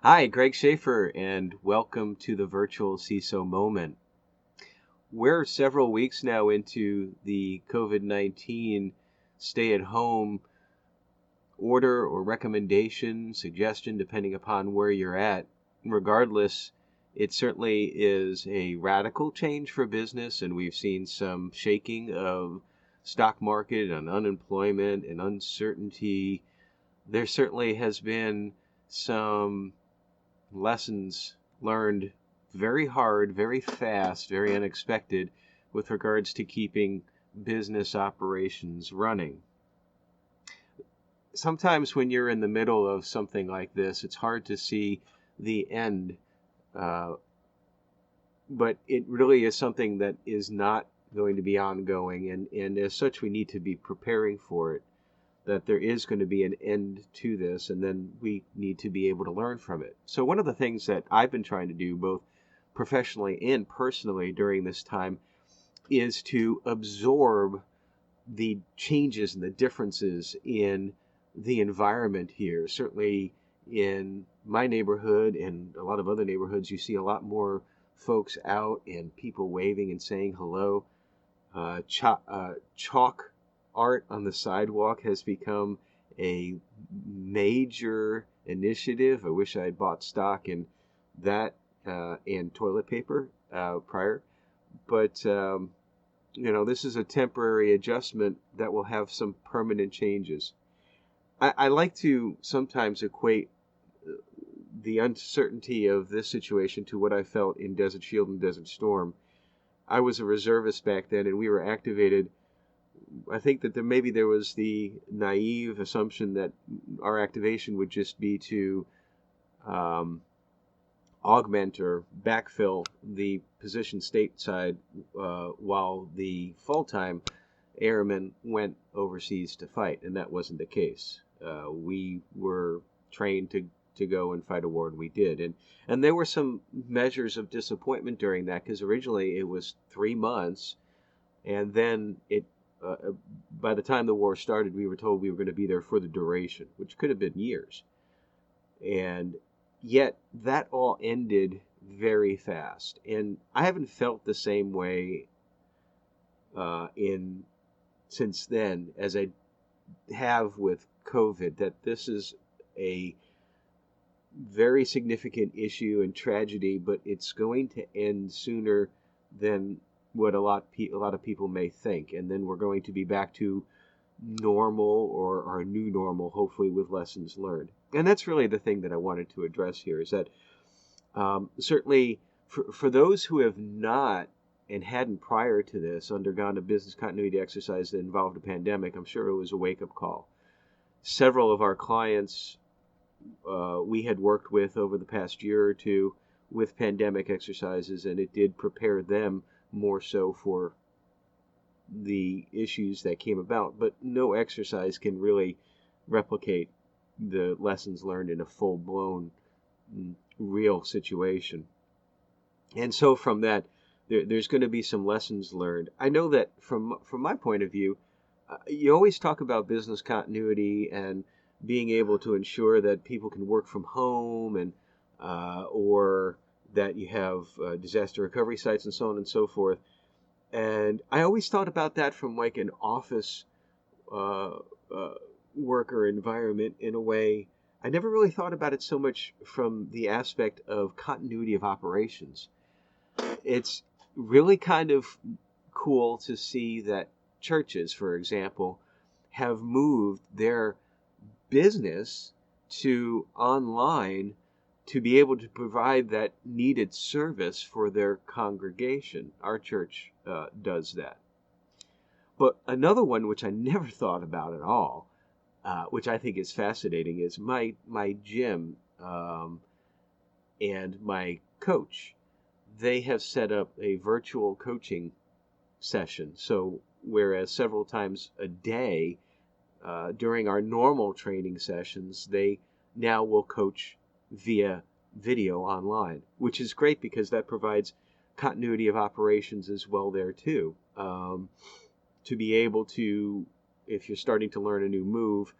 Hi, Greg Schaefer, and welcome to the virtual CISO moment. We're several weeks now into the COVID-19 stay at home order or recommendation, suggestion, depending upon where you're at. Regardless, it certainly is a radical change for business, and we've seen some shaking of stock market and unemployment and uncertainty. There certainly has been some lessons learned very hard, very fast, very unexpected with regards to keeping business operations running. Sometimes when you're in the middle of something like this, it's hard to see the end, uh, but it really is something that is not going to be ongoing, and as such, we need to be preparing for it. That there is going to be an end to this, and then we need to be able to learn from it. So, one of the things that I've been trying to do, both professionally and personally during this time, is to absorb the changes and the differences in the environment here. Certainly in my neighborhood and a lot of other neighborhoods, you see a lot more folks out and people waving and saying hello. Chalk art on the sidewalk has become a major initiative. I wish I had bought stock in that and toilet paper prior. But, this is a temporary adjustment that will have some permanent changes. I like to sometimes equate the uncertainty of this situation to what I felt in Desert Shield and Desert Storm. I was a reservist back then, and we were activated. I think that maybe there was the naive assumption that our activation would just be to um, augment or backfill the position stateside while the full-time airmen went overseas to fight, and that wasn't the case. We were trained to go and fight a war, and we did. And there were some measures of disappointment during that because originally it was 3 months, and then by the time the war started, we were told we were going to be there for the duration, which could have been years. And yet that all ended very fast. And I haven't felt the same way in since then as I have with COVID, that this is a very significant issue and tragedy, but it's going to end sooner than what a lot of people may think, and then we're going to be back to normal or our new normal, hopefully with lessons learned. And that's really the thing that I wanted to address here is that certainly for those who have not and hadn't prior to this undergone a business continuity exercise that involved a pandemic, I'm sure it was a wake-up call. Several of our clients we had worked with over the past year or two with pandemic exercises, and it did prepare them more so for the issues that came about. But no exercise can really replicate the lessons learned in a full-blown real situation. And so from that, there's going to be some lessons learned. I know that from my point of view, you always talk about business continuity and being able to ensure that people can work from home and or that you have disaster recovery sites and so on and so forth. And I always thought about that from like an office uh, uh, worker environment in a way. I never really thought about it so much from the aspect of continuity of operations. It's really kind of cool to see that churches, for example, have moved their business to online to be able to provide that needed service for their congregation. Our church does that. But another one, which I never thought about at all, which I think is fascinating, is my gym and my coach. They have set up a virtual coaching session. So whereas several times a day during our normal training sessions, they now will coach via video online, which is great because that provides continuity of operations as well there too. To be able to, if you're starting to learn a new move,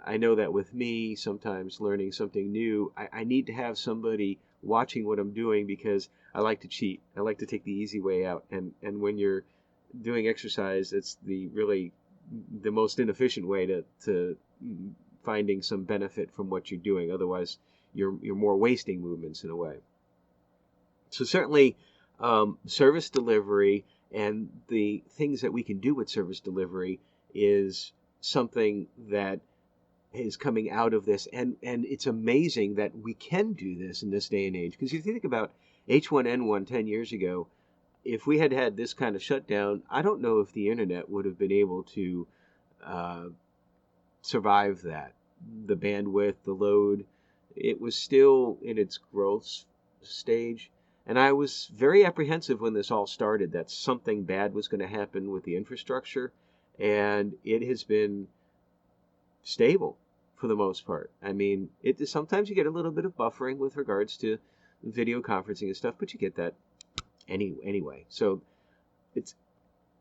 I know that with me, sometimes learning something new, I need to have somebody watching what I'm doing because I like to cheat. I like to take the easy way out. And when you're doing exercise, it's the most inefficient way to finding some benefit from what you're doing. Otherwise, you're more wasting movements in a way. So certainly, service delivery and the things that we can do with service delivery is something that is coming out of this, and it's amazing that we can do this in this day and age. Because if you think about H1N1 10 years ago, if we had had this kind of shutdown, I don't know if the internet would have been able to uh, survive that. The bandwidth, the load, it was still in its growth stage. And I was very apprehensive when this all started that something bad was going to happen with the infrastructure. And it has been stable for the most part. I mean, sometimes you get a little bit of buffering with regards to video conferencing and stuff, but you get that anyway. So it's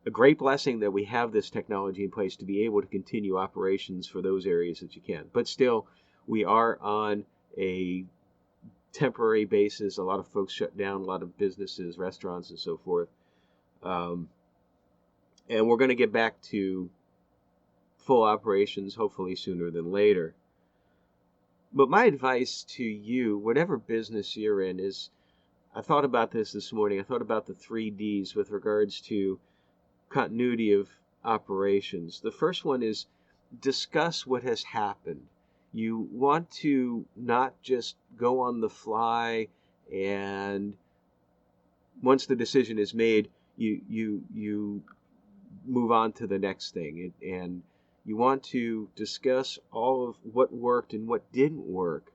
a great blessing that we have this technology in place to be able to continue operations for those areas that you can. But still, we are on a temporary basis. A lot of folks shut down, a lot of businesses, restaurants, and so forth. And we're going to get back to full operations hopefully sooner than later. But my advice to you, whatever business you're in, is I thought about this morning. I thought about the 3Ds with regards to continuity of operations. The first one is discuss what has happened. You want to not just go on the fly and once the decision is made, you move on to the next thing. And you want to discuss all of what worked and what didn't work.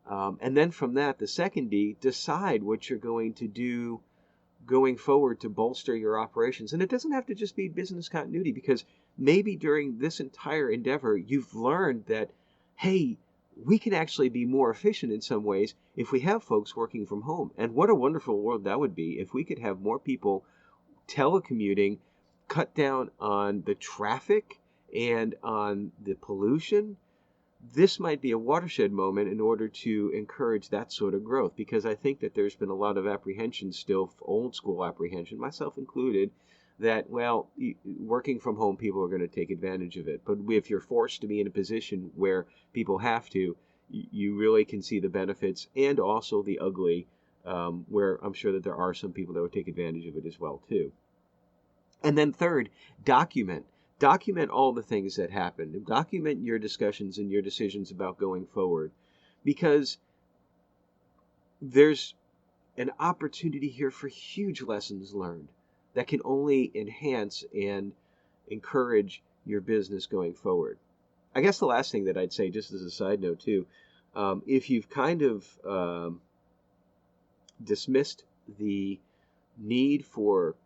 And then from that, the second D, decide what you're going to do going forward to bolster your operations. And it doesn't have to just be business continuity, because maybe during this entire endeavor, you've learned that, hey, we can actually be more efficient in some ways if we have folks working from home. And what a wonderful world that would be if we could have more people telecommuting, cut down on the traffic and on the pollution. This might be a watershed moment in order to encourage that sort of growth, because I think that there's been a lot of apprehension still, old school apprehension, myself included, that, well, working from home, people are going to take advantage of it. But if you're forced to be in a position where people have to, you really can see the benefits and also the ugly, where I'm sure that there are some people that would take advantage of it as well, too. And then third, document. Document all the things that happened. Document your discussions and your decisions about going forward, because there's an opportunity here for huge lessons learned that can only enhance and encourage your business going forward. I guess the last thing that I'd say, just as a side note too, if you've kind of dismissed the need for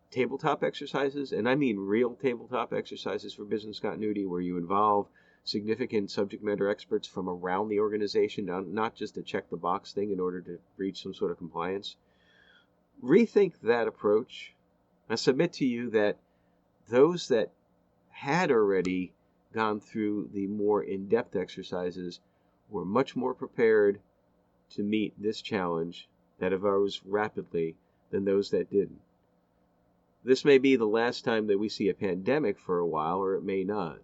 tabletop exercises, and I mean real tabletop exercises for business continuity, where you involve significant subject matter experts from around the organization, not just a check the box thing in order to reach some sort of compliance. Rethink that approach. I submit to you that those that had already gone through the more in-depth exercises were much more prepared to meet this challenge that evolves rapidly than those that didn't. This may be the last time that we see a pandemic for a while, or it may not.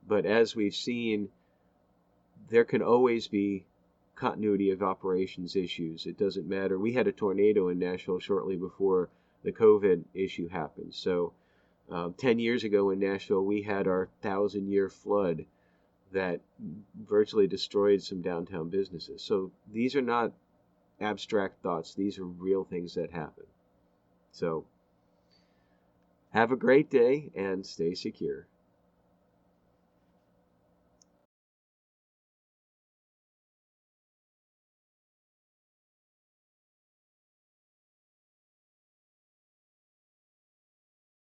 But as we've seen, there can always be continuity of operations issues. It doesn't matter. We had a tornado in Nashville shortly before the COVID issue happened. So 10 years ago in Nashville, we had our 1,000-year flood that virtually destroyed some downtown businesses. So these are not abstract thoughts. These are real things that happen. So have a great day and stay secure.